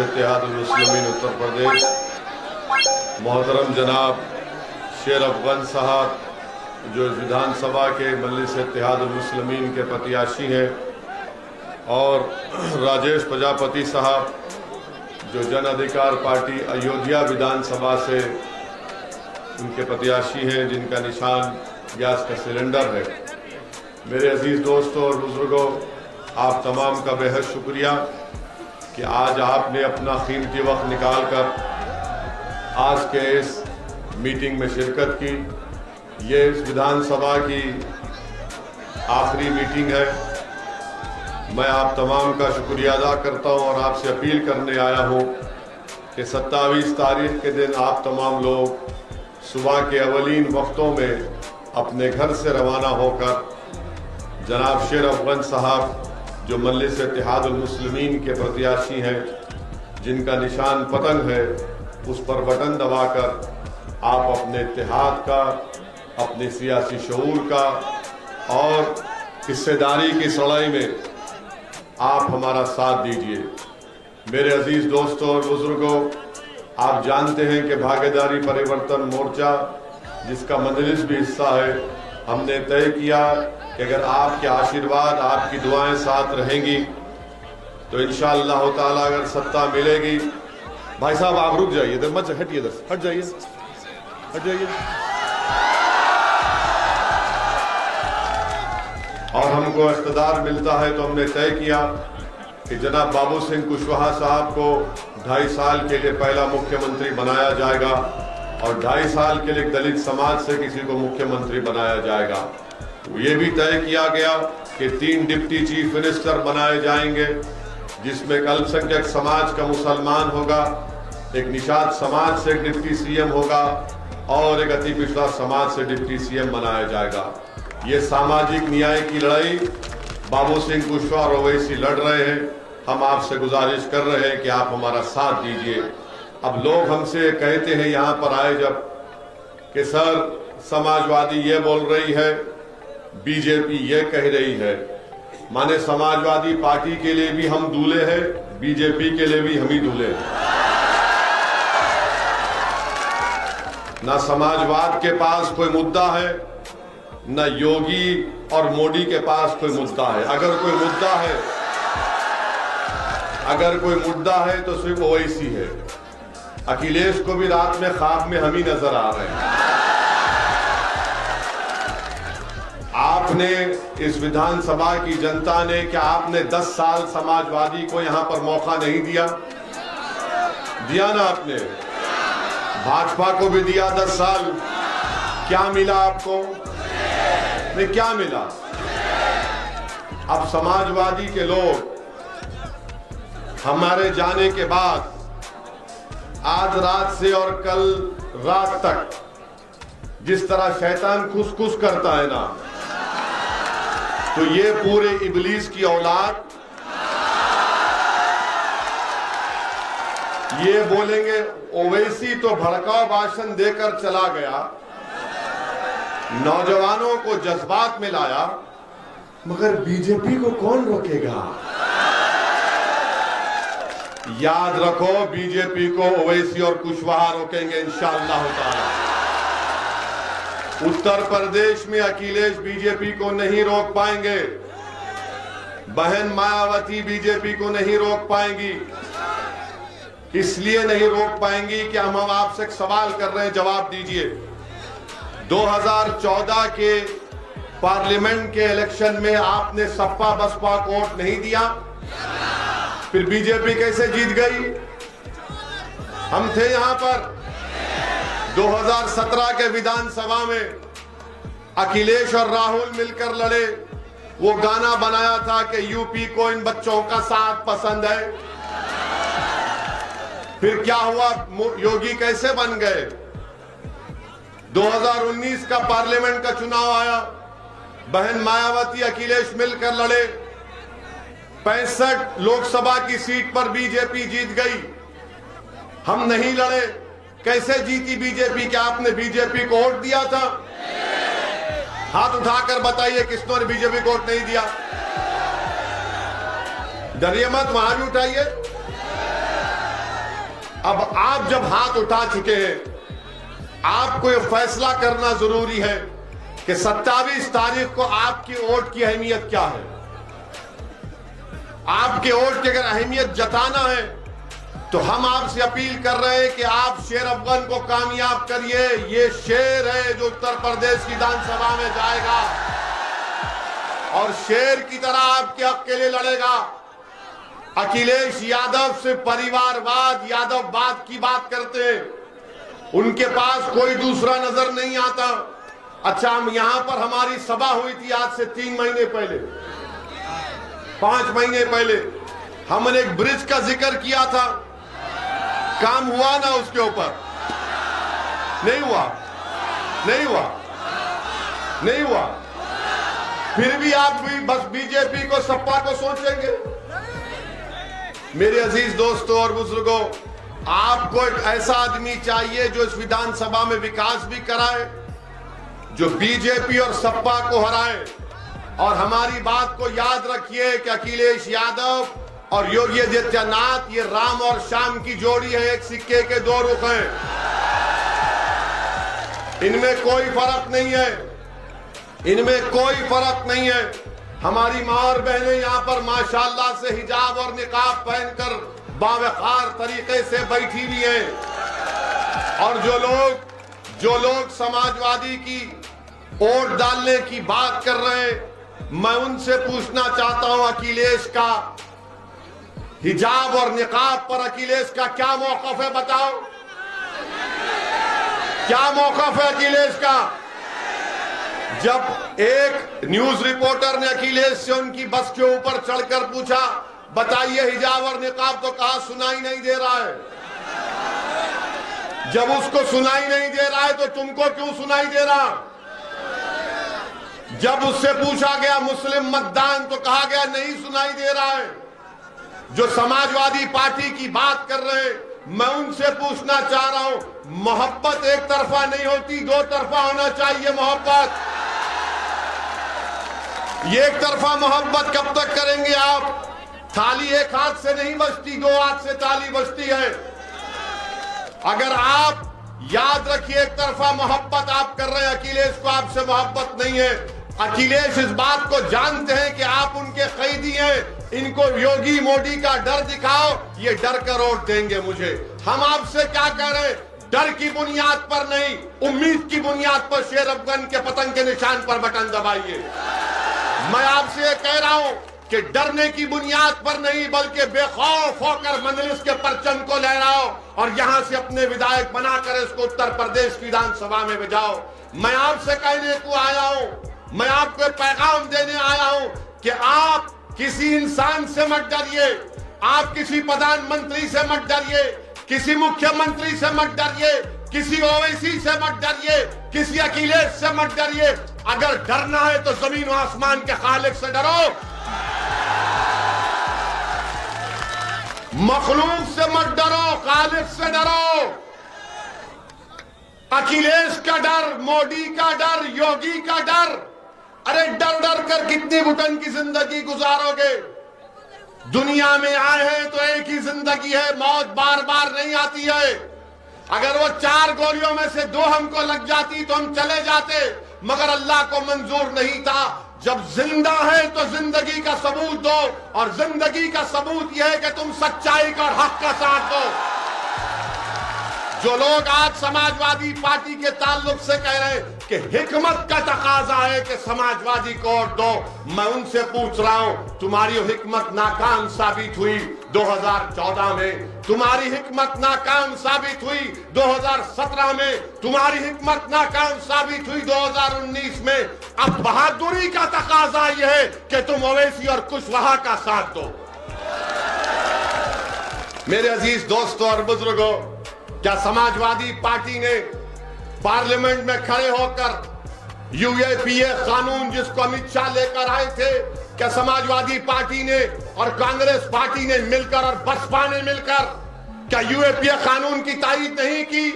इत्तेहादुल मुस्लिमीन उत्तर प्रदेश, मोहतरम जनाब शेर अफगान साहब जो विधानसभा के मजलिस इत्तेहादुल मुस्लिमीन के प्रत्याशी हैं, और राजेश प्रजापति साहब जो जन अधिकार पार्टी अयोध्या विधानसभा से उनके प्रत्याशी हैं, जिनका निशान गैस का सिलेंडर है। मेरे अजीज दोस्तों और बुजुर्गों, आप तमाम का बेहद शुक्रिया कि आज आपने अपना कीमती वक्त निकाल कर आज के इस मीटिंग में शिरकत की। ये इस विधानसभा की आखिरी मीटिंग है। मैं आप तमाम का शुक्रिया अदा करता हूं और आपसे अपील करने आया हूं कि 27 तारीख के दिन आप तमाम लोग सुबह के अवलीन वक्तों में अपने घर से रवाना होकर जनाब शेर अफगान साहब जो मजलिस इत्तेहादुल मुस्लिमीन के प्रत्याशी हैं, जिनका निशान पतंग है, उस पर बटन दबाकर आप अपने इत्तेहाद का, अपने सियासी शऊर का और हिस्सेदारी की सड़ाई में आप हमारा साथ दीजिए। मेरे अजीज दोस्तों और बुजुर्गों, आप जानते हैं कि भागीदारी परिवर्तन मोर्चा, जिसका मजलिस भी हिस्सा है, हमने तय किया कि अगर आपके आशीर्वाद, आपकी दुआएं साथ रहेंगी तो इंशाअल्लाह ताला अगर सत्ता मिलेगी। भाई साहब आप रुक जाइए, इधर मत हटिए, इधर हट जाइए, हट जाइए। और हमको इख्तिदार मिलता है तो हमने तय किया कि जनाब बाबू सिंह कुशवाहा साहब को 2.5 साल के लिए पहला मुख्यमंत्री बनाया जाएगा और 2.5 साल के लिए दलित समाज से किसी को मुख्यमंत्री बनाया जाएगा। ये भी तय किया गया कि 3 डिप्टी चीफ मिनिस्टर बनाए जाएंगे, जिसमें एक अल्पसंख्यक समाज का मुसलमान होगा, एक निषाद समाज से एक डिप्टी सीएम होगा और एक अति पिछड़ा समाज से डिप्टी सीएम बनाया जाएगा। ये सामाजिक न्याय की लड़ाई बाबू सिंह कुशवाहा और ओवैसी लड़ रहे हैं। हम आपसे गुजारिश कर रहे हैं कि आप हमारा साथ दीजिए। अब लोग हमसे कहते हैं यहाँ पर आए जब कि सर समाजवादी ये बोल रही है, बीजेपी ये कह रही है, माने समाजवादी पार्टी के लिए भी हम दूल्हे हैं, बीजेपी के लिए भी हम ही दूल्हे हैं। ना समाजवाद के पास कोई मुद्दा है, न योगी और मोदी के पास कोई मुद्दा है। अगर कोई मुद्दा है तो सिर्फ ओवैसी है। अखिलेश को भी रात में ख्वाब में हम ही नजर आ रहे हैं। आपने इस विधानसभा की जनता ने, क्या आपने 10 साल समाजवादी को यहां पर मौका नहीं दिया? दिया ना आपने? भाजपा को भी दिया 10 साल। क्या मिला आपको? में क्या मिला? अब समाजवादी के लोग हमारे जाने के बाद आज रात से और कल रात तक जिस तरह शैतान खुसखुस करता है ना, तो ये पूरे इबलीस की औलाद ये बोलेंगे ओवैसी तो भड़काऊ भाषण देकर चला गया, नौजवानों को जज्बात में लाया, मगर बीजेपी को कौन रोकेगा? याद रखो, बीजेपी को ओवैसी और कुशवाहा रोकेंगे इंशाअल्लाह ताला। उत्तर प्रदेश में अखिलेश बीजेपी को नहीं रोक पाएंगे, बहन मायावती बीजेपी को नहीं रोक पाएंगी। इसलिए नहीं रोक पाएंगी कि हम आपसे एक सवाल कर रहे हैं, जवाब दीजिए। 2014 के पार्लियामेंट के इलेक्शन में आपने सपा बसपा को वोट नहीं दिया, फिर बीजेपी कैसे जीत गई? हम थे यहां पर 2017 के विधानसभा में, अखिलेश और राहुल मिलकर लड़े। वो गाना बनाया था कि यूपी को इन बच्चों का साथ पसंद है। फिर क्या हुआ? योगी कैसे बन गए? 2019 का पार्लियामेंट का चुनाव आया, बहन मायावती अखिलेश मिलकर लड़े, 65 लोकसभा की सीट पर बीजेपी जीत गई। हम नहीं लड़े, कैसे जीती बीजेपी? क्या आपने बीजेपी को वोट दिया था? हाथ उठाकर बताइए किसने बीजेपी को वोट नहीं दिया। डरिए मत, वहां भी उठाइए। अब आप जब हाथ उठा चुके हैं, आपको यह फैसला करना जरूरी है कि 27 तारीख को आपकी वोट की अहमियत क्या है। आपके वोट की अगर अहमियत जताना है तो हम आपसे अपील कर रहे हैं कि आप शेर अफगन को कामयाब करिए। ये शेर है जो उत्तर प्रदेश की विधानसभा में जाएगा और शेर की तरह आपके हक के लिए लड़ेगा। अखिलेश यादव से परिवारवाद, यादववाद की बात करते हैं, उनके पास कोई दूसरा नजर नहीं आता। अच्छा, हम यहां पर हमारी सभा हुई थी आज से 3 महीने पहले, 5 महीने पहले हमने एक ब्रिज का जिक्र किया था। काम हुआ ना उसके ऊपर? नहीं हुआ, नहीं हुआ, नहीं हुआ। फिर भी आप भी बस बीजेपी को, सपा को सोचेंगे। मेरे अजीज दोस्तों और बुजुर्गों, आपको एक ऐसा आदमी चाहिए जो इस विधानसभा में विकास भी कराए, जो बीजेपी और सपा को हराए। और हमारी बात को याद रखिए कि अखिलेश यादव और योगी आदित्यनाथ ये राम और श्याम की जोड़ी है, एक सिक्के के 2 रुख हैं। इनमें कोई फर्क नहीं है, इनमें कोई फर्क नहीं है। हमारी मां और बहनें यहाँ पर माशाल्लाह से हिजाब और निकाब पहनकर बावकार तरीके से बैठी हुई हैं। और जो लोग समाजवादी की वोट डालने की बात कर रहे हैं, मैं उनसे पूछना चाहता हूं, अखिलेश का हिजाब और निकाब पर अखिलेश का क्या मौकफ है? बताओ, क्या मौकफ है अखिलेश का? जब एक न्यूज रिपोर्टर ने अखिलेश से उनकी बस के ऊपर चढ़कर पूछा, बताइए हिजाब और निकाब, तो कहा सुनाई नहीं दे रहा है। जब उसको सुनाई नहीं दे रहा है तो तुमको क्यों सुनाई दे रहा? जब उससे पूछा गया मुस्लिम मतदान तो कहा गया नहीं सुनाई दे रहा है। जो समाजवादी पार्टी की बात कर रहे हैं, मैं उनसे पूछना चाह रहा हूं, मोहब्बत एक तरफा नहीं होती, 2 तरफा होना चाहिए मोहब्बत। ये एक तरफा मोहब्बत कब तक करेंगे आप? थाली एक हाथ से नहीं बजती, 2 हाथ से ताली बजती है। अगर आप याद रखिए, एक तरफा मोहब्बत आप कर रहे हैं, अखिलेश को आपसे मोहब्बत नहीं है। अखिलेश इस बात को जानते हैं कि आप उनके कैदी हैं। इनको योगी मोदी का डर दिखाओ, ये डर कर वोट देंगे मुझे। हम आपसे क्या कह रहे हैं? डर की बुनियाद पर नहीं, उम्मीद की बुनियाद पर शेर अफगन के पतंग के निशान पर बटन दबाइए। मैं आपसे ये कह रहा हूं कि डरने की बुनियाद पर नहीं, बल्कि बेखौफ होकर मंजलिस के परचम को लहराओ और यहां से अपने विधायक बनाकर इसको उत्तर प्रदेश की विधानसभा में भेजाओ। मैं आपसे कहने को आया हूं, मैं आपको पैगाम देने आया हूं कि आप किसी इंसान से मत डरिए, आप किसी प्रधानमंत्री से मत डरिए, किसी मुख्यमंत्री से मत डरिए, किसी ओवैसी से मत डरिए, किसी अखिलेश से मत डरिए। अगर डरना है तो जमीन और आसमान के खालिक से डरो, मखलूक से मत डरो, खालिक से डरो। अखिलेश का डर, मोदी का डर, योगी का डर, अरे डर डर कर कितनी घुटन की जिंदगी गुजारोगे? दुनिया में आए हैं तो एक ही जिंदगी है, मौत बार बार नहीं आती है। अगर वो 4 गोलियों में से 2 हमको लग जाती तो हम चले जाते, मगर अल्लाह को मंजूर नहीं था। जब जिंदा है तो जिंदगी का सबूत दो, और जिंदगी का सबूत यह है कि तुम सच्चाई का और हक का साथ दो। जो लोग आज समाजवादी पार्टी के ताल्लुक से कह रहे हैं कि हिकमत का तकाजा है कि समाजवादी को वोट दो, मैं उनसे पूछ रहा हूं, तुम्हारी हिकमत नाकाम साबित हुई 2014 में, तुम्हारी हिकमत नाकाम साबित हुई 2017 में, तुम्हारी हिकमत नाकाम साबित हुई 2019 में। अब बहादुरी का तकाजा यह है कि तुम ओवैसी और कुशवाहा का साथ दो। मेरे अजीज दोस्तों और बुजुर्गों, क्या समाजवादी पार्टी ने पार्लियामेंट में खड़े होकर यूएपीए कानून जिसको अमित शाह लेकर आए थे, क्या समाजवादी पार्टी ने और कांग्रेस पार्टी ने मिलकर और बसपा ने मिलकर क्या यूएपीए कानून की तारीफ नहीं की?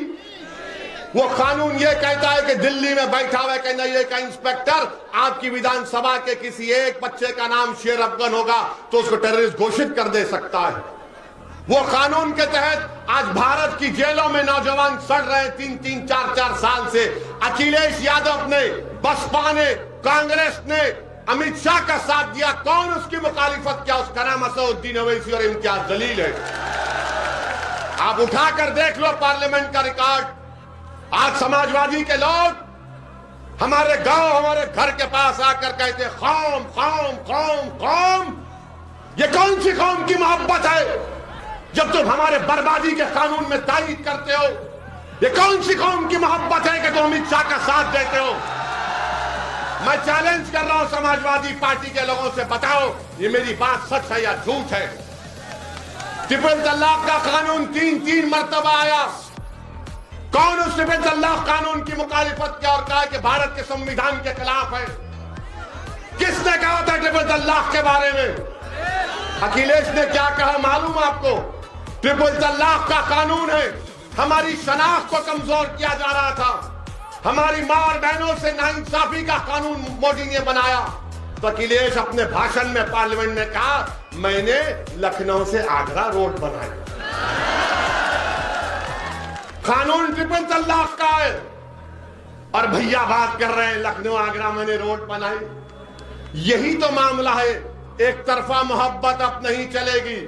वो कानून ये कहता है कि दिल्ली में बैठा हुआ कहना ये का इंस्पेक्टर आपकी विधानसभा के किसी एक बच्चे का नाम शेर अफगन होगा तो उसको टेररिस्ट घोषित कर दे सकता है। वो कानून के तहत आज भारत की जेलों में नौजवान सड़ रहे 3-3, 4-4 साल से। अखिलेश यादव ने, बसपा ने, कांग्रेस ने अमित शाह का साथ दिया, कौन उसकी मुखालिफत किया? उसका नाम असदुद्दीन ओवैसी और इम्तियाज जलील है। आप उठाकर देख लो पार्लियामेंट का रिकॉर्ड। आज समाजवादी के लोग हमारे गांव, हमारे घर के पास आकर कहते कौम कौम कौम कौम। ये कौन सी कौम की मोहब्बत है जब तुम हमारे बर्बादी के कानून में तायीद करते हो? ये कौन सी कौम की मोहब्बत है कि तुम अमित शाह का साथ देते हो? मैं चैलेंज कर रहा हूं समाजवादी पार्टी के लोगों से, बताओ ये मेरी बात सच है या झूठ है? ट्रिपल तलाक का कानून 3-3 मरतबा आया। कौन उस ट्रिपल तलाक कानून की मुखालिफत किया और कहा कि भारत के संविधान के खिलाफ है? किसने कहा था ट्रिपल तलाक के बारे में? अखिलेश ने क्या कहा मालूम आपको? ट्रिपल तलाक का कानून है, हमारी शनाख्त को कमजोर किया जा रहा था, हमारी मां और बहनों से नाइंसाफी का कानून मोदी ने बनाया। तो अखिलेश अपने भाषण में पार्लियामेंट में कहा मैंने लखनऊ से आगरा रोड बनाया। कानून ट्रिपल तलाक का है और भैया बात कर रहे हैं लखनऊ आगरा मैंने रोड बनाई। यही तो मामला है। एक तरफा मोहब्बत अब नहीं चलेगी।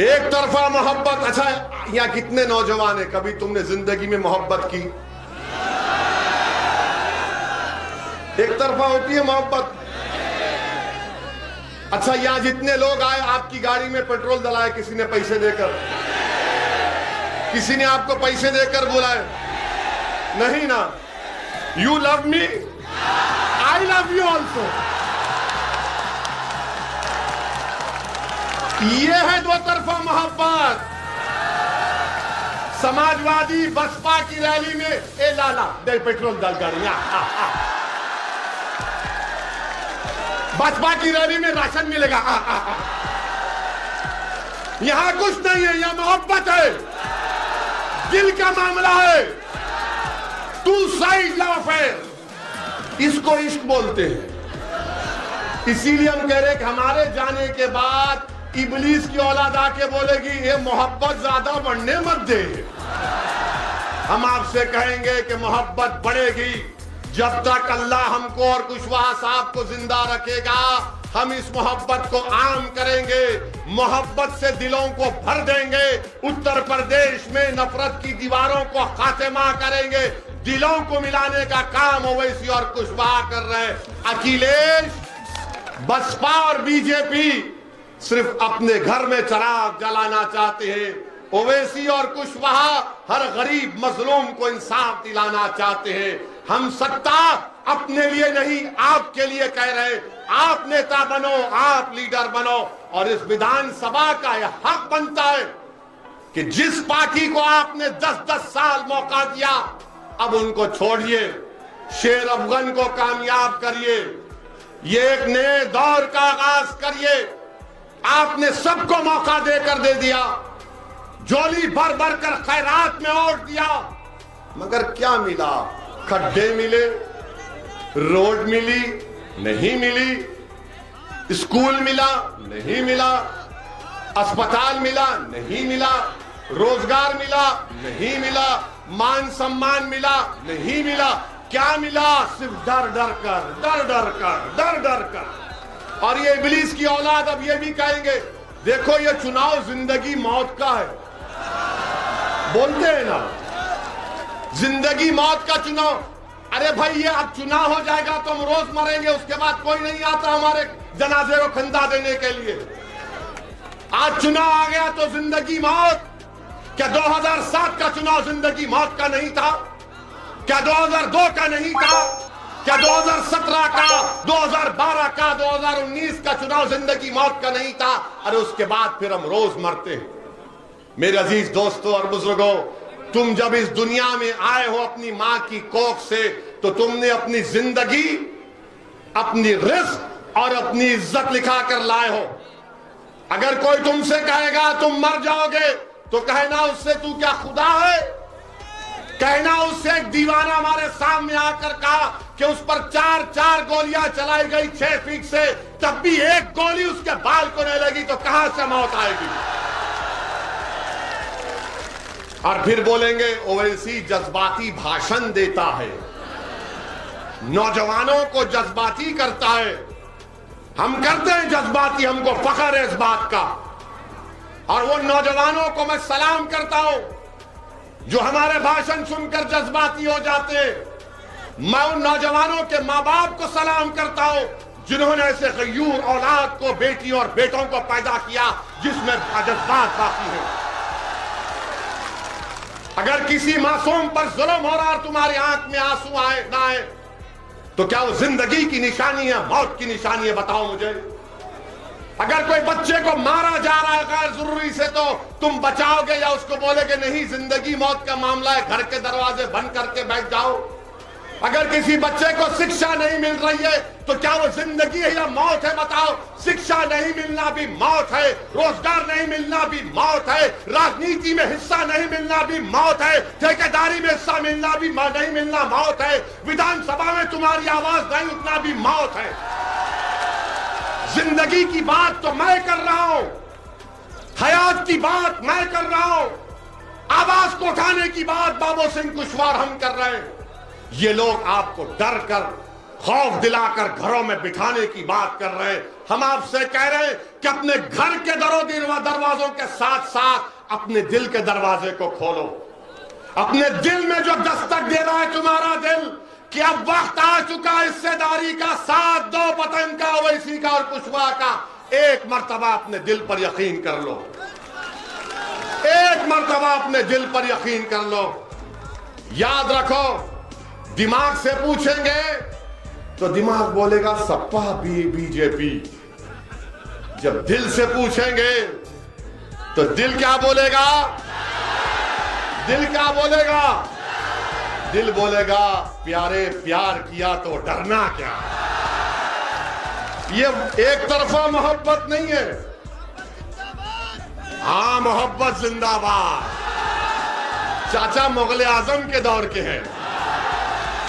एक तरफा मोहब्बत। अच्छा, यहां कितने नौजवान है, कभी तुमने जिंदगी में मोहब्बत की? एक तरफा होती है मोहब्बत। अच्छा, यहां जितने लोग आए आपकी गाड़ी में पेट्रोल डलाए किसी ने पैसे देकर? किसी ने आपको पैसे देकर बुलाए? नहीं ना। You love me, I love you also. ये है दो तरफा मोहब्बत। समाजवादी बसपा की रैली में ए लाला दे पेट्रोल डाल गाड़ी, बसपा की रैली में राशन मिलेगा। यहां कुछ नहीं है, यहां मोहब्बत है, दिल का मामला है। टू साइड लव अफेयर, इसको इश्क बोलते हैं। इसीलिए हम कह रहे हैं कि हमारे जाने के बाद इबलीस की औलाद आके बोलेगी ये मोहब्बत ज्यादा बढ़ने मत दे। हम आपसे कहेंगे कि मोहब्बत बढ़ेगी जब तक अल्लाह हमको और कुशवाहा साहब को जिंदा रखेगा। हम इस मोहब्बत को आम करेंगे, मोहब्बत से दिलों को भर देंगे। उत्तर प्रदेश में नफरत की दीवारों को खात्मा करेंगे। दिलों को मिलाने का काम ओवैसी और कुशवाहा कर रहे हैं। अखिलेश, बसपा और बीजेपी सिर्फ अपने घर में चिराग जलाना चाहते हैं। ओवैसी और कुशवाहा हर गरीब मजलूम को इंसाफ दिलाना चाहते हैं। हम सत्ता अपने लिए नहीं आपके लिए कह रहे। आप नेता बनो, आप लीडर बनो और इस विधानसभा का यह हक बनता है कि जिस पार्टी को आपने 10-10 साल मौका दिया अब उनको छोड़िए, शेर अफगन को कामयाब करिए, ये एक नए दौर का आगाज करिए। आपने सबको मौका देकर दे दिया, झोली भर भर कर खैरात में वोट दिया, मगर क्या मिला? खड्डे मिले, रोड मिली नहीं मिली, स्कूल मिला नहीं मिला, अस्पताल मिला नहीं मिला, रोजगार मिला नहीं मिला, मान सम्मान मिला नहीं मिला। क्या मिला? सिर्फ डर डर कर, डर डर कर, डर डर कर। और ये इब्लीस की औलाद अब ये भी कहेंगे देखो ये चुनाव जिंदगी मौत का है। बोलते हैं ना जिंदगी मौत का चुनाव। अरे भाई ये अब चुनाव हो जाएगा तो हम रोज मरेंगे, उसके बाद कोई नहीं आता हमारे जनाजे को खंदा देने के लिए। आज चुनाव आ गया तो जिंदगी मौत। क्या 2007 का चुनाव जिंदगी मौत का नहीं था? क्या 2002 का नहीं था? क्या 2017 का, 2012 का, 2019 का चुनाव जिंदगी मौत का नहीं था? अरे उसके बाद फिर हम रोज मरते हैं। मेरे अजीज दोस्तों और बुजुर्गों, तुम जब इस दुनिया में आए हो अपनी मां की कोख से तो तुमने अपनी जिंदगी, अपनी रिस्क और अपनी इज्जत लिखा कर लाए हो। अगर कोई तुमसे कहेगा तुम मर जाओगे तो कहना उससे तू क्या खुदा है? कहना उससे एक दीवाना हमारे सामने आकर कहा कि उस पर 4-4 गोलियां चलाई गई 6 फीट से, तब भी एक गोली उसके बाल को नहीं लगी तो कहां से मौत आएगी? और फिर बोलेंगे ओवैसी जज्बाती भाषण देता है, नौजवानों को जज्बाती करता है। हम करते हैं जज्बाती, हमको फख्र है इस बात का। और वो नौजवानों को मैं सलाम करता हूं जो हमारे भाषण सुनकर जज्बाती हो जाते हैं। मैं उन नौजवानों के मां बाप को सलाम करता हूं जिन्होंने ऐसे गयूर औलाद को, बेटियों और बेटों को पैदा किया जिसमें जज्बात बाकी है। अगर किसी मासूम पर जुल्म हो रहा और तुम्हारी आंख में आंसू आए ना आए तो क्या वो जिंदगी की निशानी है, मौत की निशानी है? बताओ मुझे। अगर कोई बच्चे को मारा जा रहा है गैर जरूरी से तो तुम बचाओगे या उसको बोलोगे नहीं जिंदगी मौत का मामला है, घर के दरवाजे बंद करके बैठ जाओ? अगर किसी बच्चे को शिक्षा नहीं मिल रही है तो क्या वो जिंदगी है या मौत है? बताओ। शिक्षा नहीं मिलना भी मौत है, रोजगार नहीं मिलना भी मौत है, राजनीति में हिस्सा नहीं मिलना भी मौत है, ठेकेदारी में हिस्सा मिलना भी नहीं मिलना मौत है, विधानसभा में तुम्हारी आवाज नहीं उठना भी मौत है। जिंदगी की बात तो मैं कर रहा हूं, हयात की बात मैं कर रहा हूं, आवाज को उठाने की बात बाबू सिंह कुशवाहा हम कर रहे हैं। ये लोग आपको डर कर, खौफ दिलाकर घरों में बिठाने की बात कर रहे हैं। हम आपसे कह रहे हैं कि अपने घर के दरवाजों के साथ साथ अपने दिल के दरवाजे को खोलो। अपने दिल में जो दस्तक दे रहा है तुम्हारा दिल कि अब वक्त आ चुका हिस्सेदारी का, साथ दो वतन का, ओवैसी का और कुशवाहा का। एक मर्तबा अपने दिल पर यकीन कर लो, एक मर्तबा अपने दिल पर यकीन कर लो। याद रखो, दिमाग से पूछेंगे तो दिमाग बोलेगा सपा बीजेपी। जब दिल से पूछेंगे तो दिल क्या बोलेगा? दिल क्या बोलेगा? दिल बोलेगा प्यारे प्यार किया तो डरना क्या। ये एक तरफा मोहब्बत नहीं है। हाँ, मोहब्बत जिंदाबाद। चाचा मुगल आजम के दौर के हैं।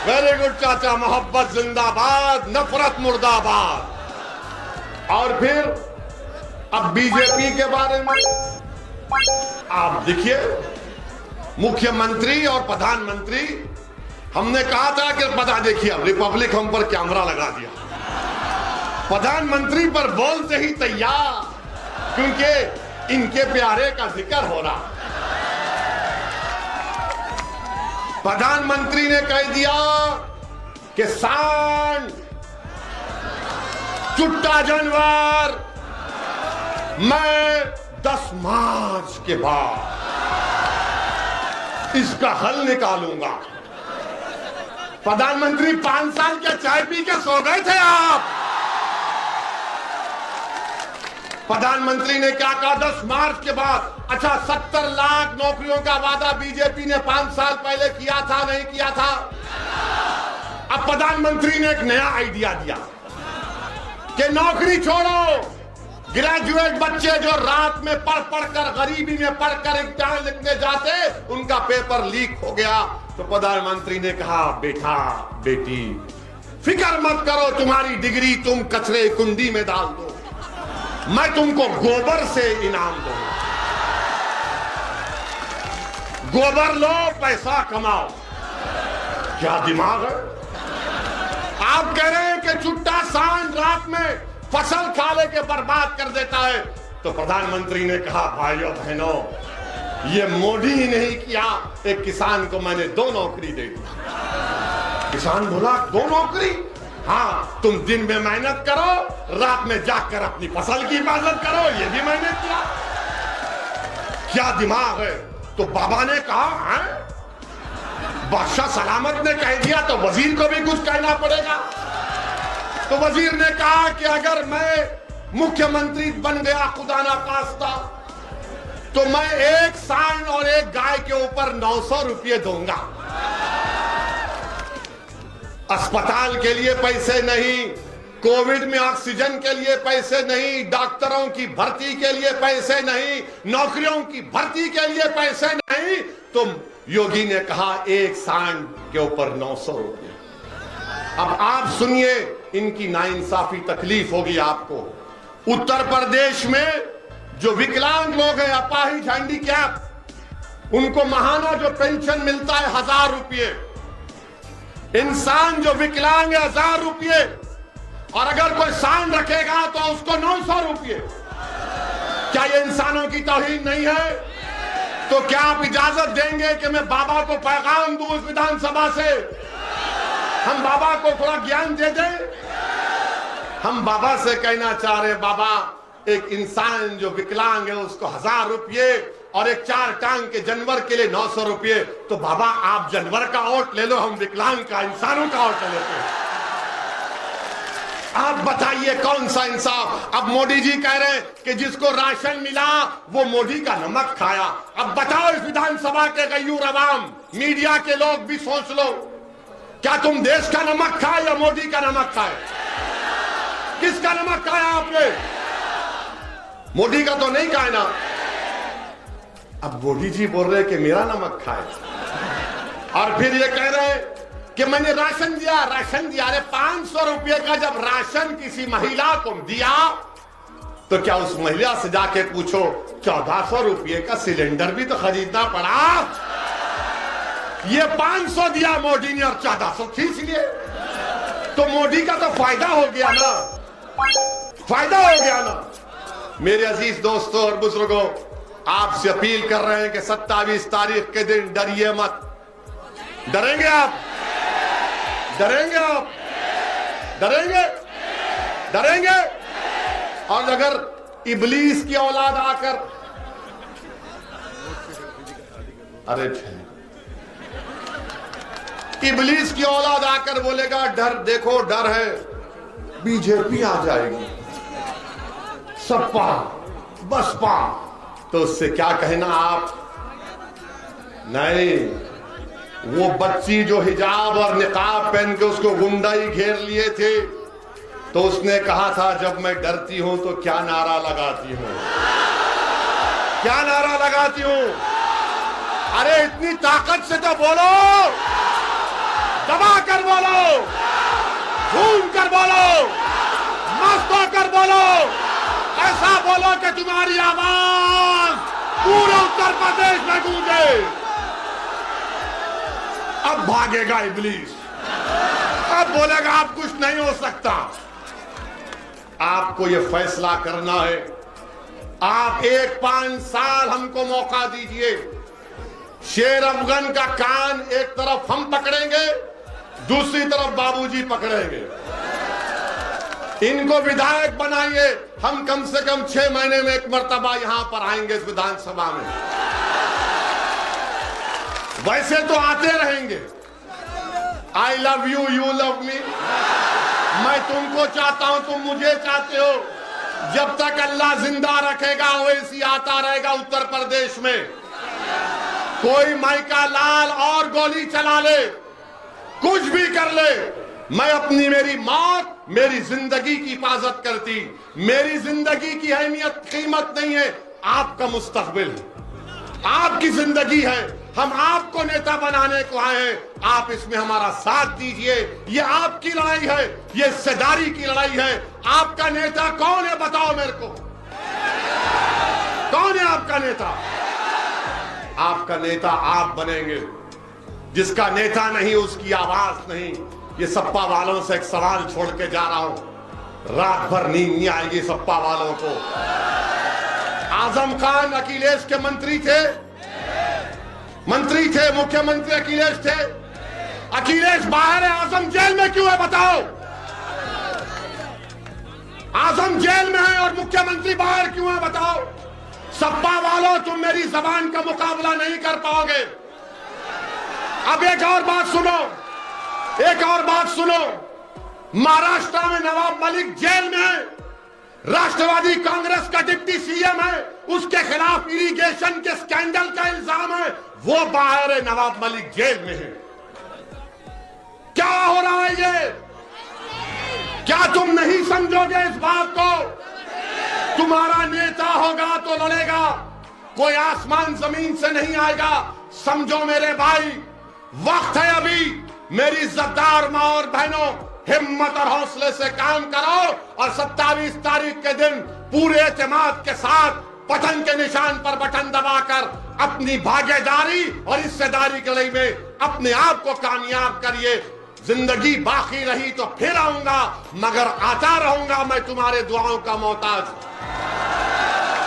वेरी गुड चाचा, मोहब्बत जिंदाबाद, नफरत मुर्दाबाद। और फिर अब बीजेपी के बारे में आप देखिए, मुख्यमंत्री और प्रधानमंत्री, हमने कहा था कि पता देखिए अब रिपब्लिक हम पर कैमरा लगा दिया, प्रधानमंत्री पर बोलते ही तैयार, क्योंकि इनके प्यारे का जिक्र हो रहा। प्रधानमंत्री ने कह दिया कि सांड, चुट्टा जानवर, मैं 10 मार्च के बाद इसका हल निकालूंगा। प्रधानमंत्री 5 साल के चाय पी के सो गए थे आप। प्रधानमंत्री ने क्या कहा 10 मार्च के बाद? अच्छा, 70 लाख नौकरियों का वादा बीजेपी ने 5 साल पहले किया था, नहीं किया था? अब प्रधानमंत्री ने एक नया आइडिया दिया कि नौकरी छोड़ो, ग्रेजुएट बच्चे जो रात में पढ़ कर, गरीबी में पढ़कर इम्तिहान लिखने जाते, उनका पेपर लीक हो गया। तो प्रधानमंत्री ने कहा बेटा बेटी फिक्र मत करो, तुम्हारी डिग्री तुम कचरे कुंडी में डाल दो, मैं तुमको गोबर से इनाम दूंगा। गोबर लो, पैसा कमाओ। क्या दिमाग है? आप कह रहे हैं कि चुट्टा सांड रात में फसल खा लेके बर्बाद कर देता है। तो प्रधानमंत्री ने कहा भाइयों बहनों, ये मोदी ही नहीं किया, एक किसान को मैंने 2 नौकरी दे दी। किसान बोला 2 नौकरी? हाँ, तुम दिन में मेहनत करो, रात में जाकर अपनी फसल की हिफाजत करो। ये भी मैंने किया। क्या दिमाग है? तो बाबा ने कहा है, बादशाह सलामत ने कह दिया तो वजीर को भी कुछ कहना पड़ेगा। तो वजीर ने कहा कि अगर मैं मुख्यमंत्री बन गया खुदा ना खास्ता, तो मैं एक सांड और एक गाय के ऊपर 900 रुपये दूंगा। अस्पताल के लिए पैसे नहीं, कोविड में ऑक्सीजन के लिए पैसे नहीं, डॉक्टरों की भर्ती के लिए पैसे नहीं, नौकरियों की भर्ती के लिए पैसे नहीं। तो योगी ने कहा एक सांड के ऊपर 900 रुपये। अब आप सुनिए, इनकी नाइंसाफी तकलीफ होगी आपको। उत्तर प्रदेश में जो विकलांग लोग हैं, अपाहिज, हैंडीकैप, उनको महाना जो पेंशन मिलता है 1000 रुपये, इंसान जो विकलांग है 1000 रुपये, और अगर कोई सांड रखेगा तो उसको 900 रुपये। क्या ये इंसानों की तौहीन नहीं है? तो क्या आप इजाजत देंगे कि मैं बाबा को पैगाम दूं इस विधानसभा से, हम बाबा को थोड़ा ज्ञान दे दें? हम बाबा से कहना चाह रहे हैं, बाबा एक इंसान जो विकलांग है उसको 1000 रुपये और एक 4 टांग के जानवर के लिए 900 रुपये। तो बाबा आप जानवर का वोट ले लो, हम विकलांग का, इंसानों का वोट लेते हैं। आप बताइए कौन सा इंसाफ? अब मोदी जी कह रहे हैं कि जिसको राशन मिला वो मोदी का नमक खाया। अब बताओ इस विधानसभा के गयूर अवाम, मीडिया के लोग भी सोच लो, क्या तुम देश का नमक खाए या मोदी का नमक खाए? किसका नमक खाया आपने? मोदी का तो नहीं खाए ना। अब मोदी जी बोल रहे कि मेरा नमक खाए, और फिर ये कह रहे हैं कि मैंने राशन दिया, राशन दिया। अरे 500 रुपये का जब राशन किसी महिला को दिया तो क्या उस महिला से जाके पूछो 1400 रुपये का सिलेंडर भी तो खरीदना पड़ा? ये 500 दिया मोदी ने और 1400 खींच लिए। तो मोदी का तो फायदा हो गया ना, फायदा हो गया ना। मेरे अजीज दोस्तों और बुजुर्गों, आपसे अपील कर रहे हैं कि 27 तारीख के दिन डरिए मत। डरेंगे आप? डरेंगे आप? डरेंगे? डरेंगे? और अगर इब्लीस की औलाद आकर, अरे इब्लीस की औलाद आकर बोलेगा डर, देखो डर है, बीजेपी आ जाएगी, सपा बसपा, तो उससे क्या कहना आप? नहीं, वो बच्ची जो हिजाब और निकाब पहन के उसको गुंडा ही घेर लिए थे, तो उसने कहा था जब मैं डरती हूं तो क्या नारा लगाती हूं, क्या नारा लगाती हूं? अरे इतनी ताकत से तो बोलो, दबा कर बोलो, घूम कर बोलो, मस्त होकर बोलो, ऐसा बोलो कि तुम्हारी आवाज पूरे उत्तर प्रदेश में गूंजे। अब भागेगा इब्लीस, अब बोलेगा अब कुछ नहीं हो सकता। आपको यह फैसला करना है। आप 1-5 साल हमको मौका दीजिए। शेर अफगन का कान एक तरफ हम पकड़ेंगे, दूसरी तरफ बाबूजी पकड़ेंगे। इनको विधायक बनाइए, हम कम से कम 6 महीने में एक मर्तबा यहां पर आएंगे इस विधानसभा में। वैसे तो आते रहेंगे। I love you, you love me. मैं तुमको चाहता हूं, तुम मुझे चाहते हो। जब तक अल्लाह जिंदा रखेगा वैसी आता रहेगा उत्तर प्रदेश में। कोई माइका लाल और गोली चला ले, कुछ भी कर ले, मैं अपनी मेरी मौत मेरी जिंदगी की हिफाजत करती। मेरी जिंदगी की अहमियत कीमत नहीं है, आपका मुस्तकबिल है, आपकी जिंदगी है। हम आपको नेता बनाने को आए हैं, आप इसमें हमारा साथ दीजिए। ये आपकी लड़ाई है, ये हिस्सेदारी की लड़ाई है। आपका नेता कौन है बताओ मेरे को, कौन है आपका नेता? आपका नेता आप बनेंगे। जिसका नेता नहीं उसकी आवाज नहीं। ये सपा वालों से एक सवाल छोड़ के जा रहा हूं, रात भर नींद नहीं आएगी सपा वालों को। आजम खान अखिलेश के मंत्री थे, मुख्यमंत्री अखिलेश थे। अखिलेश बाहर है, आजम जेल में क्यों है बताओ? आजम जेल में है और मुख्यमंत्री बाहर क्यों है बताओ? सपा वालों तुम मेरी जबान का मुकाबला नहीं कर पाओगे। अब एक और बात सुनो, एक और बात सुनो। महाराष्ट्र में नवाब मलिक जेल में है, राष्ट्रवादी कांग्रेस का डिप्टी सीएम है, उसके खिलाफ इरिगेशन के स्कैंडल का इल्जाम है, वो बाहर है, नवाब मलिक जेल में है। क्या हो रहा है ये? क्या तुम नहीं समझोगे इस बात को? तुम्हारा नेता होगा तो लड़ेगा, कोई आसमान जमीन से नहीं आएगा। समझो मेरे भाई, वक्त है अभी। मेरी इज्जतदार मां और बहनों, हिम्मत और हौसले से काम करो और 27 तारीख के दिन पूरे एतमाद के साथ वतन के निशान पर बटन दबाकर अपनी भागीदारी और हिस्सेदारी की लड़ाई में अपने आप को कामयाब करिए। जिंदगी बाकी रही तो फिर आऊंगा, मगर आता रहूंगा। मैं तुम्हारे दुआओं का मोहताज,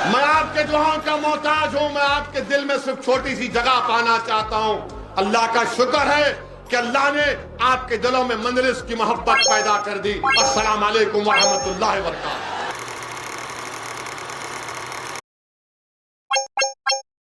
मैं आपके दुआओं का मोहताज हूं। मैं आपके दिल में सिर्फ छोटी सी जगह पाना चाहता हूं। अल्लाह का शुक्र है कि अल्लाह ने आपके दिलों में मंजलिस की मोहब्बत पैदा कर दी। अस्सलाम वालेकुम व रहमतुल्लाहि व बरकातहू।